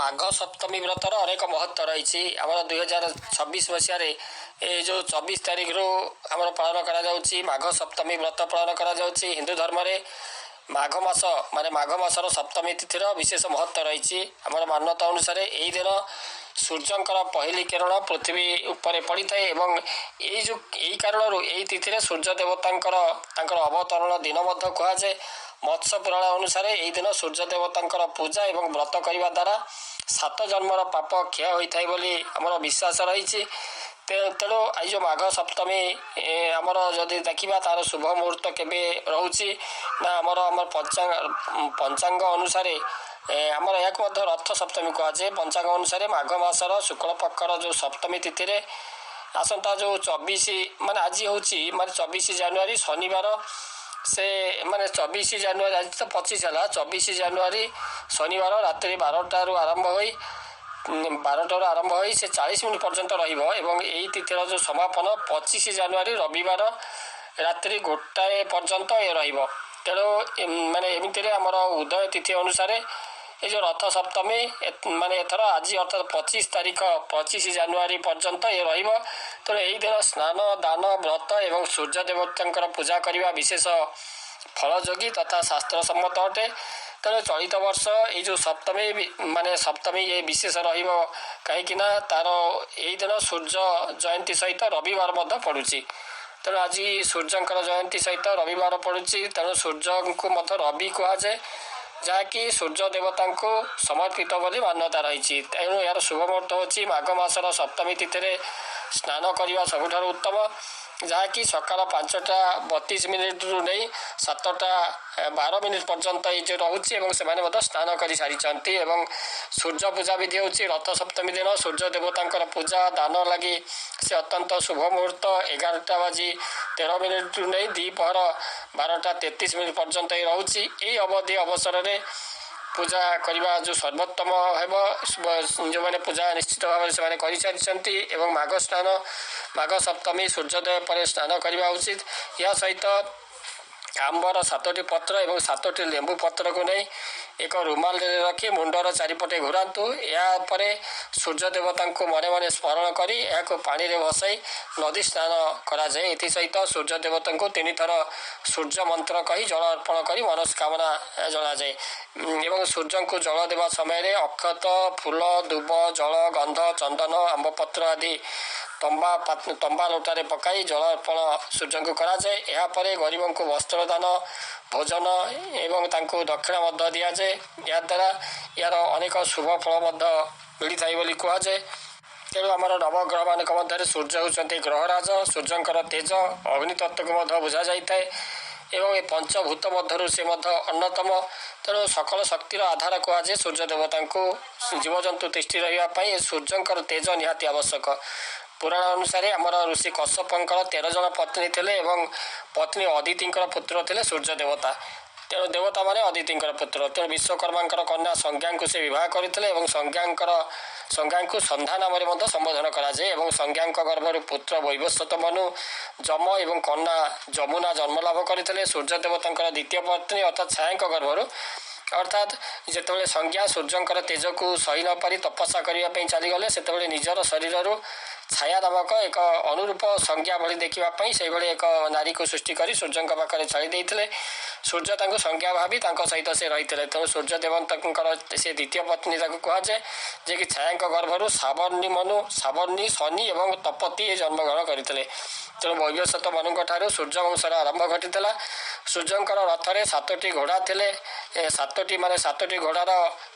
ମାଘ ସପ୍ତମୀ ବ୍ରତର ଅନେକ ମହତ୍ତ୍ୱ ରହିଛି। ଆମର 2026 ମସିହାରେ ଏ ଯେଉଁ 24 ତାରିଖରୁ ଆମର ପାଳନ କରାଯାଉଛି ମାଘ ସପ୍ତମୀ ବ୍ରତ ପାଳନ କରାଯାଉଛି। ହିନ୍ଦୁ ଧର୍ମରେ ମାଘ ମାସ ମାଘ ମାସର ସପ୍ତମୀ ତିଥିର ବିଶେଷ ମହତ୍ତ୍ୱ ରହିଛି। ଆମର ମାନ୍ୟତା ଅନୁସାରେ ଏହି ଦିନ ସୂର୍ଯ୍ୟଙ୍କର ପହିଲି କିରଣ ପୃଥିବୀ ଉପରେ ପଡ଼ିଥାଏ ଏବଂ ଏହି କାରଣରୁ ଏହି ତିଥିରେ ସୂର୍ଯ୍ୟ ଦେବତାଙ୍କର ଅବତରଣ ଦିନ ମଧ୍ୟ କୁହାଯାଏ। ମତ୍ସ୍ୟ ପୁରାଣ ଅନୁସାରେ ଏହି ଦିନ ସୂର୍ଯ୍ୟ ଦେବତାଙ୍କର ପୂଜା ଏବଂ ବ୍ରତ କରିବା ଦ୍ୱାରା 7 ଜନ୍ମର ପାପ କ୍ଷୟ ହୋଇଥାଏ ବୋଲି ଆମର ବିଶ୍ୱାସ ରହିଛି। ତେଣୁ ଏଇ ଯେଉଁ ମାଘ ସପ୍ତମୀ ଆମର ଯଦି ଦେଖିବା ତାର ଶୁଭ ମୁହୂର୍ତ୍ତ କେବେ ରହୁଛି ନା ଆମର ପଞ୍ଚାଙ୍ଗ ଅନୁସାରେ ଆମର ଏହାକୁ ମଧ୍ୟ ରଥ ସପ୍ତମୀ କୁହାଯାଏ। ପଞ୍ଚାଙ୍ଗ ଅନୁସାରେ ମାଘ ମାସର ଶୁକ୍ଳପକ୍ଷର ଯେଉଁ ସପ୍ତମୀ ତିଥିରେ ଆସନ୍ତା ଯେଉଁ 24 ଆଜି ହେଉଛି 24 ଜାନୁଆରୀ ଶନିବାର, ସେ 24 ଜାନୁଆରୀ, ଆଜି ତ 25 ହେଲା, 24 ଜାନୁଆରୀ ଶନିବାର ରାତ୍ରି 12ଟାରୁ ଆରମ୍ଭ ହୋଇ ସେ 40 ମିନିଟ୍ ପର୍ଯ୍ୟନ୍ତ ରହିବ ଏବଂ ଏହି ତିଥିର ଯେଉଁ ସମାପନ 25 ଜାନୁଆରୀ ରବିବାର ରାତ୍ରି 1ଟାଏ ପର୍ଯ୍ୟନ୍ତ ରହିବ। ତେଣୁ ଏମିତିରେ ଆମର ଉଦୟ ତିଥି ଅନୁସାରେ ଏ ଯେଉଁ ରଥ ସପ୍ତମୀ ଏଥର ଆଜି ଅର୍ଥାତ୍ 25 ତାରିଖ 25 ଜାନୁଆରୀ ପର୍ଯ୍ୟନ୍ତ ରହିବ। ତେଣୁ ଏହି ଦିନ ସ୍ନାନ ଦାନ ବ୍ରତ ଏବଂ ସୂର୍ଯ୍ୟ ଦେବତାଙ୍କର ପୂଜା କରିବା ବିଶେଷ ଫଳଯୋଗୀ ତଥା ଶାସ୍ତ୍ରସମ୍ମତ ଅଟେ। ତେଣୁ ଚଳିତ ବର୍ଷ ଏଇ ଯେଉଁ ସପ୍ତମୀ ଏ ବିଶେଷ ରହିବ କାହିଁକିନା ତାର ଏହି ଦିନ ସୂର୍ଯ୍ୟ ଜୟନ୍ତୀ ସହିତ ରବିବାର ମଧ୍ୟ ପଡ଼ୁଛି। ତେଣୁ ଆଜି ସୂର୍ଯ୍ୟଙ୍କର ଜୟନ୍ତୀ ସହିତ ରବିବାର ପଡ଼ୁଛି। ତେଣୁ ସୂର୍ଯ୍ୟଙ୍କୁ ମଧ୍ୟ ରବି କୁହାଯାଏ, ଯାହାକି ସୂର୍ଯ୍ୟ ଦେବତାଙ୍କୁ ସମର୍ପିତ ବୋଲି ମାନ୍ୟତା ରହିଛି। ତେଣୁ ଏହାର ଶୁଭ ମୁହୂର୍ତ୍ତ ହେଉଛି ମାଘ ମାସର ସପ୍ତମୀ ତିଥିରେ ସ୍ନାନ କରିବା ସବୁଠାରୁ ଉତ୍ତମ, ଯାହାକି ସକାଳ 5ଟା32 ନେଇ 7ଟା12 ପର୍ଯ୍ୟନ୍ତ ଏଇ ଯେଉଁ ରହୁଛି ଏବଂ ସେମାନେ ମଧ୍ୟ ସ୍ନାନ କରିସାରିଛନ୍ତି। ଏବଂ ସୂର୍ଯ୍ୟ ପୂଜା ବିଧି ହେଉଛି ରଥ ସପ୍ତମୀ ଦିନ ସୂର୍ଯ୍ୟ ଦେବତାଙ୍କର ପୂଜା ଦାନ ଲାଗି ସେ ଅତ୍ୟନ୍ତ ଶୁଭ ମୁହୂର୍ତ୍ତ 11ଟା13 ନେଇ ଦ୍ୱିପହର 12ଟା33 ପର୍ଯ୍ୟନ୍ତ ରହୁଛି। ଏହି ଅବଧି ଅବସରରେ ପୂଜା କରିବା ଯେଉଁ ସର୍ବୋତ୍ତମ ହେବ। ଯେଉଁମାନେ ପୂଜା ନିଶ୍ଚିତ ଭାବରେ ସେମାନେ କରିସାରିଛନ୍ତି ଏବଂ ମାଘ ସପ୍ତମୀ ସୂର୍ଯ୍ୟୋଦୟ ପରେ ସ୍ନାନ କରିବା ଉଚିତ। ଏହା ସହିତ ଆମ୍ବର 7ଟି ପତ୍ର ଏବଂ 7ଟି ଲେମ୍ବୁ ପତ୍ରକୁ ନେଇ ଏକ ରୁମାଲରେ ରଖି ମୁଣ୍ଡର ଚାରିପଟେ ଘୁରାନ୍ତୁ। ଏହାପରେ ସୂର୍ଯ୍ୟ ଦେବତାଙ୍କୁ ମନେ ମନେ ସ୍ମରଣ କରି ଏହାକୁ ପାଣିରେ ଭସାଇ ନଦୀ ସ୍ନାନ କରାଯାଏ। ଏଥିସହିତ ସୂର୍ଯ୍ୟ ଦେବତାଙ୍କୁ 3 ଥର ସୂର୍ଯ୍ୟ ମନ୍ତ୍ର କହି ଜଳ ଅର୍ପଣ କରି ମନସ୍କାମନା ଜଣାଯାଏ ଏବଂ ସୂର୍ଯ୍ୟଙ୍କୁ ଜଳ ଦେବା ସମୟରେ ଅକ୍ଷତ, ଫୁଲ, ଦୁବ, ଜଳ, ଗନ୍ଧ, ଚନ୍ଦନ, ଆମ୍ବପତ୍ର ଆଦି ତମ୍ବା ଲୋଟାରେ ପକାଇ ଜଳ ଅର୍ପଣ ସୂର୍ଯ୍ୟଙ୍କୁ କରାଯାଏ। ଏହାପରେ ଗରିବଙ୍କୁ ବସ୍ତ୍ରଦାନ, ଭୋଜନ ଏବଂ ତାଙ୍କୁ ଦକ୍ଷିଣା ମଧ୍ୟ ଦିଆଯାଏ। ଏହାଦ୍ୱାରା ଏହାର ଅନେକ ଶୁଭ ଫଳ ମଧ୍ୟ ମିଳିଥାଏ ବୋଲି କୁହାଯାଏ। ତେଣୁ ଆମର ନବଗ୍ରହମାନଙ୍କ ମଧ୍ୟରେ ସୂର୍ଯ୍ୟ ହେଉଛନ୍ତି ଗ୍ରହରାଜ। ସୂର୍ଯ୍ୟଙ୍କର ତେଜ ଅଗ୍ନିତତ୍ତ୍ୱକୁ ମଧ୍ୟ ବୁଝାଯାଇଥାଏ ଏବଂ ଏ ପଞ୍ଚଭୂତ ମଧ୍ୟରୁ ସେ ମଧ୍ୟ ଅନ୍ୟତମ। ତେଣୁ ସକଳ ଶକ୍ତିର ଆଧାର କୁହାଯାଏ ସୂର୍ଯ୍ୟ ଦେବତାଙ୍କୁ। ଜୀବଜନ୍ତୁ ତିଷ୍ଠି ରହିବା ପାଇଁ ସୂର୍ଯ୍ୟଙ୍କର ତେଜ ନିହାତି ଆବଶ୍ୟକ। ପୁରାଣ ଅନୁସାରେ ଆମର ଋଷି କଶ୍ୟପଙ୍କର 13 ଜଣ ପତ୍ନୀ ଥିଲେ ଏବଂ ପତ୍ନୀ ଅଦିତିଙ୍କର ପୁତ୍ର ଥିଲେ ସୂର୍ଯ୍ୟ ଦେବତା। ତେଣୁ ଦେବତାମାନେ ଅଦିତିଙ୍କର ପୁତ୍ର। ତେଣୁ ବିଶ୍ୱକର୍ମାଙ୍କର କନ୍ୟା ସଂଜ୍ଞାଙ୍କୁ ସେ ବିବାହ କରିଥିଲେ ଏବଂ ସଂଜ୍ଞାଙ୍କୁ ସନ୍ଧ୍ୟା ନାମରେ ମଧ୍ୟ ସମ୍ବୋଧନ କରାଯାଏ ଏବଂ ସଂଜ୍ଞାଙ୍କ ଗର୍ଭରୁ ପୁତ୍ର ବୈବସ୍ୱତ ମନୁ, ଯମ ଏବଂ କନ୍ୟା ଯମୁନା ଜନ୍ମଲାଭ କରିଥିଲେ। ସୂର୍ଯ୍ୟ ଦେବତାଙ୍କର ଦ୍ୱିତୀୟ ପତ୍ନୀ ଅର୍ଥାତ୍ ଛାୟାଙ୍କ ଗର୍ଭରୁ ଅର୍ଥାତ୍ ଯେତେବେଳେ ସଂଜ୍ଞା ସୂର୍ଯ୍ୟଙ୍କର ତେଜକୁ ସହି ନପାରି ତପସ୍ୟା କରିବା ପାଇଁ ଚାଲିଗଲେ, ସେତେବେଳେ ନିଜର ଶରୀରରୁ ଛାୟା ନାମକ ଏକ ଅନୁରୂପ ସଂଜ୍ଞା ଭଳି ଦେଖିବା ପାଇଁ ସେହିଭଳି ଏକ ନାରୀକୁ ସୃଷ୍ଟି କରି ସୂର୍ଯ୍ୟଙ୍କ ପାଖରେ ଛାଡ଼ି ଦେଇଥିଲେ। ସୂର୍ଯ୍ୟ ତାଙ୍କୁ ସଂଜ୍ଞା ଭାବି ତାଙ୍କ ସହିତ ସେ ରହିଥିଲେ। ତେଣୁ ସୂର୍ଯ୍ୟ ଦେବତାଙ୍କର ସେ ଦ୍ୱିତୀୟ ପତ୍ନୀ ତାକୁ କୁହାଯାଏ, ଯିଏକି ଛାୟାଙ୍କ ଗର୍ଭରୁ ସାବର୍ଣ୍ଣୀ ମନୁ, ସାବର୍ଣ୍ଣୀ, ଶନି ଏବଂ ତପତି ଜନ୍ମଗ୍ରହଣ କରିଥିଲେ। ତେଣୁ ବୈବସ୍ୱତ ମନୁଙ୍କ ଠାରୁ ସୂର୍ଯ୍ୟ ବଂଶର ଆରମ୍ଭ ଘଟିଥିଲା। ସୂର୍ଯ୍ୟଙ୍କର ରଥରେ 7ଟି ଘୋଡ଼ା ଥିଲେ। 7ଟି ଘୋଡ଼ାର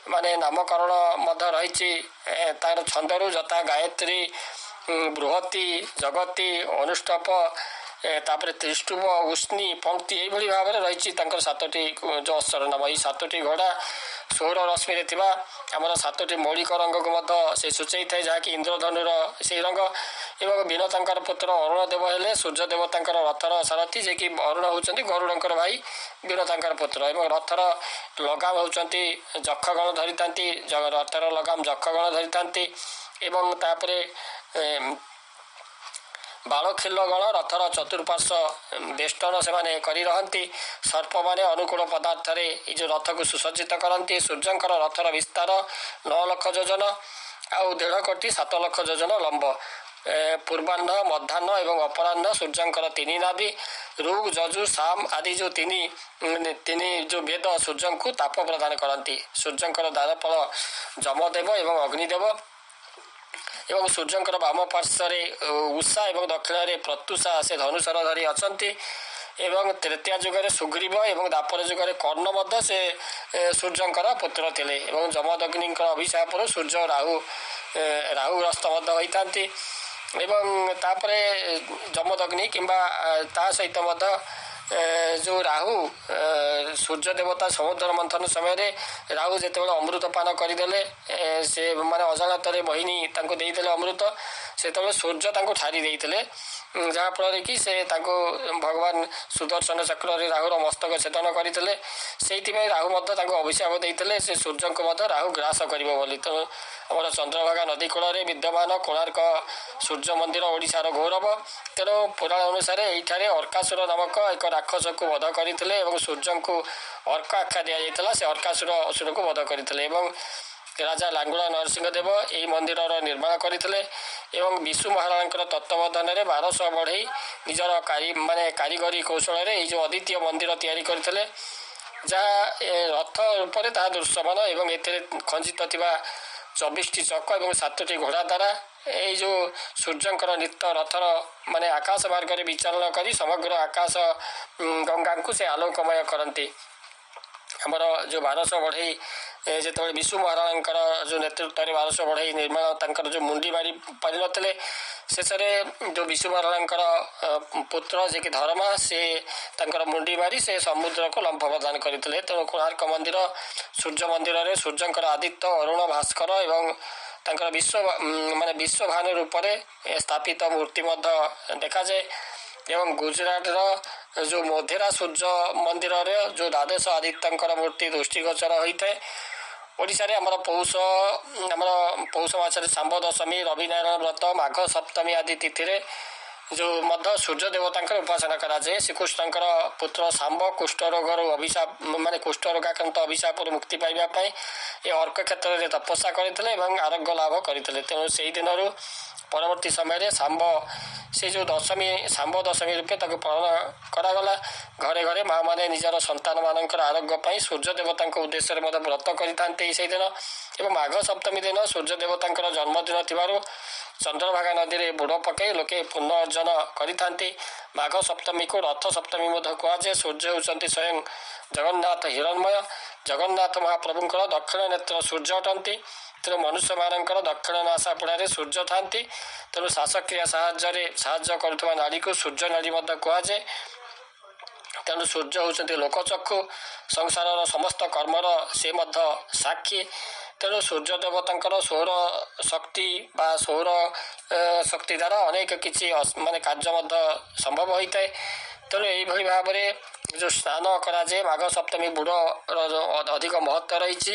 ନାମକରଣ ମଧ୍ୟ ରହିଛି ତାର ଛନ୍ଦରୁ, ଯଥା ଗାୟତ୍ରୀ, ବୃହତି, ଜଗତି, ଅନୁଷ୍ଠପ, ତାପରେ ତ୍ରିଷ୍ଟୁବ, ଉଷ୍ଣୀ, ପଙ୍କ୍ତି ଏଇଭଳି ଭାବରେ ରହିଛି ତାଙ୍କର 7ଟି ଯେଉଁ ଅସ୍ତ୍ରର ନାମ। ଏହି 7ଟି ଘୋଡ଼ା ସୌର ରଶ୍ମିରେ ଥିବା ଆମର 7ଟି ମୌଳିକ ରଙ୍ଗକୁ ମଧ୍ୟ ସେ ସୂଚାଇଥାଏ, ଯାହାକି ଇନ୍ଦ୍ରଧନୁର ସେହି ରଙ୍ଗ। ଏବଂ ବିନତାଙ୍କର ପୁତ୍ର ଅରୁଣ ଦେବ ହେଲେ ସୂର୍ଯ୍ୟ ଦେବତାଙ୍କର ରଥର ସାରଥୀ, ଯିଏକି ଅରୁଣ ହେଉଛନ୍ତି ଗରୁଡ଼ଙ୍କର ଭାଇ, ବିନତାଙ୍କର ପୁତ୍ର। ଏବଂ ରଥର ଲଗାମ ହେଉଛନ୍ତି ଯକ୍ଷଗଣ ଧରିଥାନ୍ତି, ରଥର ଲଗାମ ଯକ୍ଷଗଣ ଧରିଥାନ୍ତି। ଏବଂ ତାପରେ ବାଳଖିଲ୍ୟଗଣ ରଥର ଚତୁଃପାର୍ଶ୍ୱ ବେଷ୍ଟନ ସେମାନେ କରି ରହନ୍ତି। ସର୍ପମାନେ ଅନୁକୂଳ ପଦାର୍ଥରେ ଏଇ ଯେଉଁ ରଥକୁ ସୁସଜ୍ଜିତ କରନ୍ତି। ସୂର୍ଯ୍ୟଙ୍କର ରଥର ବିସ୍ତାର 9,00,000 ଯୋଜନ ଆଉ 1,50,00,000 ଯୋଜନ ଲମ୍ବ। ପୂର୍ବାହ୍ନ ମଧ୍ୟାହ୍ନ ଏବଂ ଅପରାହ୍ନ ସୂର୍ଯ୍ୟଙ୍କର 3 ନାଭି। ଋଗ୍ ଯଜୁ ସାମ ଆଦି ଯେଉଁ ତିନି ଯେଉଁ ବେଦ ସୂର୍ଯ୍ୟଙ୍କୁ ତାପ ପ୍ରଦାନ କରନ୍ତି। ସୂର୍ଯ୍ୟଙ୍କର ଦ୍ୱାରପାଳ ଯମଦେବ ଏବଂ ଅଗ୍ନିଦେବ ଏବଂ ସୂର୍ଯ୍ୟଙ୍କର ବାମ ପାର୍ଶ୍ୱରେ ଉଷା ଏବଂ ଦକ୍ଷିଣରେ ପ୍ରତ୍ୟୁଷା ସେ ଧନୁଶର ଧରି ଅଛନ୍ତି। ଏବଂ ତ୍ରେତୟା ଯୁଗରେ ସୁଗ୍ରୀବ ଏବଂ ଦ୍ୱାପର ଯୁଗରେ କର୍ଣ୍ଣ ମଧ୍ୟ ସେ ସୂର୍ଯ୍ୟଙ୍କର ପୁତ୍ର ଥିଲେ। ଏବଂ ଯମଦଗ୍ନିଙ୍କର ଅଭିଶାପରୁ ସୂର୍ଯ୍ୟ ରାହୁଗ୍ରସ୍ତ ମଧ୍ୟ ହୋଇଥାନ୍ତି। ଏବଂ ତାପରେ ଯମଦଗ୍ନି କିମ୍ବା ତା ସହିତ ମଧ୍ୟ ଯେଉଁ ରାହୁ ସୂର୍ଯ୍ୟ ଦେବତା ସମୁଦ୍ର ମନ୍ଥନ ସମୟରେ ରାହୁ ଯେତେବେଳେ ଅମୃତ ପାନ କରିଦେଲେ, ସେ ମାନେ ଅଜାଣତରେ ମୋହିନୀ ତାଙ୍କୁ ଦେଇଦେଲେ ଅମୃତ, ସେତେବେଳେ ସୂର୍ଯ୍ୟ ତାଙ୍କୁ ଠାରି ଦେଇଥିଲେ, ଯାହାଫଳରେ କି ସେ ତାଙ୍କୁ ଭଗବାନ ସୁଦର୍ଶନ ଚକ୍ରରେ ରାହୁର ମସ୍ତକ ଛେଦନ କରିଥିଲେ। ସେଇଥିପାଇଁ ରାହୁ ମଧ୍ୟ ତାଙ୍କୁ ଅଭିଶାପ ଦେଇଥିଲେ ସେ ସୂର୍ଯ୍ୟଙ୍କୁ ମଧ୍ୟ ରାହୁ ଗ୍ରାସ କରିବ ବୋଲି। ତେଣୁ ଆମର ଚନ୍ଦ୍ରଭାଗା ନଦୀ କୂଳରେ ବିଦ୍ୟମାନ କୋଣାର୍କ ସୂର୍ଯ୍ୟ ମନ୍ଦିର ଓଡ଼ିଶାର ଗୌରବ। ତେଣୁ ପୁରାଣ ଅନୁସାରେ ଏଇଠାରେ ଅର୍କାସୁର ନାମକ ଏକ ରାକ୍ଷସକୁ ବଧ କରିଥିଲେ ଏବଂ ସୂର୍ଯ୍ୟଙ୍କୁ ଅର୍କ ଆଖ୍ୟା ଦିଆଯାଇଥିଲା। ସେ ଅର୍କାସୁରକୁ ବଧ କରିଥିଲେ ଏବଂ ରାଜା ଲାଙ୍ଗୁଳା ନରସିଂହଦେବ ଏହି ମନ୍ଦିରର ନିର୍ମାଣ କରିଥିଲେ ଏବଂ ବିଶୁ ମହାରାଣାଙ୍କର ତତ୍ତ୍ୱାବଧାନରେ 1200 ବଢ଼େଇ ନିଜର କାରିଗରୀ କୌଶଳରେ ଏଇ ଯେଉଁ ଅଦ୍ୱିତୀୟ ମନ୍ଦିର ତିଆରି କରିଥିଲେ, ଯାହା ରଥ ଉପରେ ତାହା ଦୃଶ୍ୟମାନ ଏବଂ ଏଥିରେ ଖଞ୍ଜିତ ଥିବା 24ଟି ଚକ ଏବଂ 7ଟି ଘୋଡ଼ା ଦ୍ୱାରା ଏଇ ଯେଉଁ ସୂର୍ଯ୍ୟଙ୍କର ନିତ୍ୟ ରଥର ଆକାଶ ମାର୍ଗରେ ବିଚାରଣ କରି ସମଗ୍ର ଆକାଶ ଗଙ୍ଗାଙ୍କୁ ସେ ଆଲୋକମୟ କରନ୍ତି। ଆମର ଯେଉଁ 1200 ବଢ଼େଇ ଯେତେବେଳେ ବିଶୁ ମହାରାଣାଙ୍କର ଯେଉଁ ନେତୃତ୍ୱରେ 1200 ବଢ଼େଇ ନିର୍ମାଣ ତାଙ୍କର ଯେଉଁ ମୁଣ୍ଡି ମାରି ପାରିନଥିଲେ, ଶେଷରେ ଯେଉଁ ବିଶୁ ମହାରାଣାଙ୍କର ପୁତ୍ର ଯିଏକି ଧର୍ମା, ସେ ତାଙ୍କର ମୁଣ୍ଡି ମାରି ସେ ସମୁଦ୍ରକୁ ଲମ୍ଫ ପ୍ରଦାନ କରିଥିଲେ। ତେଣୁ କୋଣାର୍କ ମନ୍ଦିର ସୂର୍ଯ୍ୟ ମନ୍ଦିରରେ ସୂର୍ଯ୍ୟଙ୍କର ଆଦିତ୍ୟ ଅରୁଣ ଭାସ୍କର ଏବଂ ତାଙ୍କର ବିଶ୍ୱଭାନୁ ରୂପରେ ସ୍ଥାପିତ ମୂର୍ତ୍ତି ମଧ୍ୟ ଦେଖାଯାଏ। ଏବଂ ଗୁଜୁରାଟର ଯେଉଁ ମୋଧେରା ସୂର୍ଯ୍ୟ ମନ୍ଦିରରେ ଯେଉଁ ଦ୍ୱାଦଶ ଆଦିତ୍ୟଙ୍କର ମୂର୍ତ୍ତି ଦୃଷ୍ଟିଗୋଚର ହୋଇଥାଏ। ଓଡ଼ିଶାରେ ଆମର ପୌଷ ମାସରେ ଶାମ୍ବ ଦଶମୀ, ରବିନାରାୟଣ ବ୍ରତ, ମାଘ ସପ୍ତମୀ ଆଦି ତିଥିରେ ଯେଉଁ ମଧ୍ୟ ସୂର୍ଯ୍ୟ ଦେବତାଙ୍କର ଉପାସନା କରାଯାଏ। ଶ୍ରୀକୃଷ୍ଣଙ୍କର ପୁତ୍ର ଶାମ୍ବ କୁଷ୍ଠରୋଗରୁ କୁଷ୍ଠରୋଗାକ୍ରାନ୍ତ ଅଭିଶାପରୁ ମୁକ୍ତି ପାଇବା ପାଇଁ ଏ ଅର୍କ କ୍ଷେତ୍ରରେ ତପସ୍ୟା କରିଥିଲେ ଏବଂ ଆରୋଗ୍ୟ ଲାଭ କରିଥିଲେ। ତେଣୁ ସେହି ଦିନରୁ ପରବର୍ତ୍ତୀ ସମୟରେ ସେ ଯେଉଁ ଶାମ୍ବ ଦଶମୀ ରୂପେ ତାକୁ ପାଳନ କରାଗଲା। ଘରେ ଘରେ ମାଆମାନେ ନିଜର ସନ୍ତାନମାନଙ୍କର ଆରୋଗ୍ୟ ପାଇଁ ସୂର୍ଯ୍ୟ ଦେବତାଙ୍କ ଉଦ୍ଦେଶ୍ୟରେ ମଧ୍ୟ ବ୍ରତ କରିଥାନ୍ତି ସେହିଦିନ। ଏବଂ ମାଘ ସପ୍ତମୀ ଦିନ ସୂର୍ଯ୍ୟ ଦେବତାଙ୍କର ଜନ୍ମଦିନ ଥିବାରୁ ଚନ୍ଦ୍ରଭାଗା ନଦୀରେ ବୁଡ଼ ପକାଇ ଲୋକେ ପୁଣ୍ୟ ଅର୍ଜନ କରିଥାନ୍ତି। ମାଘ ସପ୍ତମୀକୁ ରଥ ସପ୍ତମୀ ମଧ୍ୟ କୁହାଯାଏ। ସୂର୍ଯ୍ୟ ହେଉଛନ୍ତି ସ୍ୱୟଂ ଜଗନ୍ନାଥ ହିରଣ୍ମୟ। ଜଗନ୍ନାଥ ମହାପ୍ରଭୁଙ୍କର ଦକ୍ଷିଣ ନେତ୍ର ସୂର୍ଯ୍ୟ ଅଟନ୍ତି। ତେଣୁ ମନୁଷ୍ୟମାନଙ୍କର ଦକ୍ଷିଣ ନାସାପୁଡ଼ାରେ ସୂର୍ଯ୍ୟ ଥାନ୍ତି। ତେଣୁ ଶ୍ୱାସକ୍ରିୟା ସାହାଯ୍ୟ କରୁଥିବା ନାଡ଼ୀକୁ ସୂର୍ଯ୍ୟ ନାଡ଼ୀ ମଧ୍ୟ କୁହାଯାଏ। ତେଣୁ ସୂର୍ଯ୍ୟ ହେଉଛନ୍ତି ଲୋକଚକ୍ଷୁ, ସଂସାରର ସମସ୍ତ କର୍ମର ସେ ମଧ୍ୟ ସାକ୍ଷୀ। ତେଣୁ ସୂର୍ଯ୍ୟ ଦେବତାଙ୍କର ସୌର ଶକ୍ତି ବା ସୌର ଶକ୍ତି ଦ୍ୱାରା ଅନେକ କିଛି କାର୍ଯ୍ୟ ମଧ୍ୟ ସମ୍ଭବ ହୋଇଥାଏ। ତେଣୁ ଏଇଭଳି ଭାବରେ ଯେଉଁ ସ୍ନାନ କରାଯାଏ, ମାଘ ସପ୍ତମୀ ବୁଡ଼ର ଅଧିକ ମହତ୍ତ୍ୱ ରହିଛି।